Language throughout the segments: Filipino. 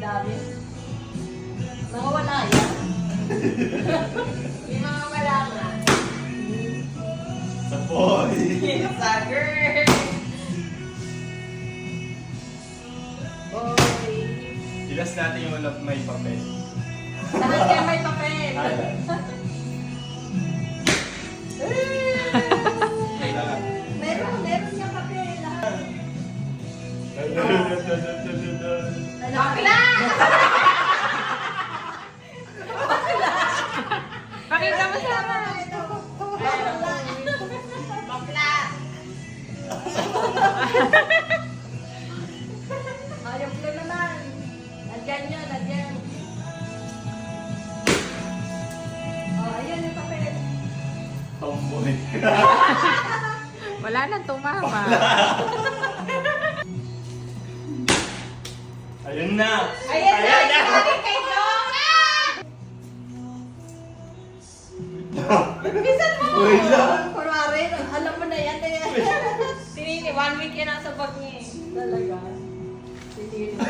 Dami. Mga wala yan. Yung mga wala nga. Sa boy. Sucker! Boy. Ilas natin yung may papel. Saan kaya may papel? Meron yung papel. Bakla! Pakita mo sa Bakla! Ayaw ko naman. Nandiyan yun, nandiyan. Oh, ayun yung papel. Tomboy. Wala nang tumama. Ayun na. Ayan na! Sabi kay Dong! Bisan mo! Wala. Kunwari, alam mo na yan. Sinini, 1 week yan nasa bag niya eh. Talaga. Sinini.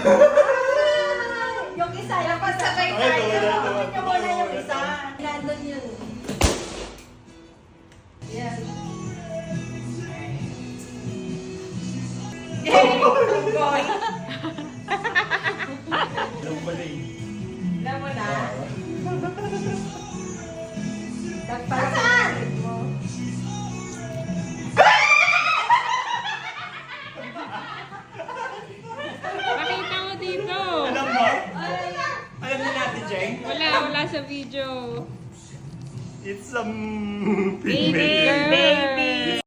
Yung isa, yung pasabay Ay, tayo. wala. Ito muna yung isa. Nandun yun. Yan. Yay! Boy! Alam pala eh. Alam mo na? Saan? Pakita mo dito. Alam mo? Alam na natin, Jeng? Wala sa video. It's some Phoenix.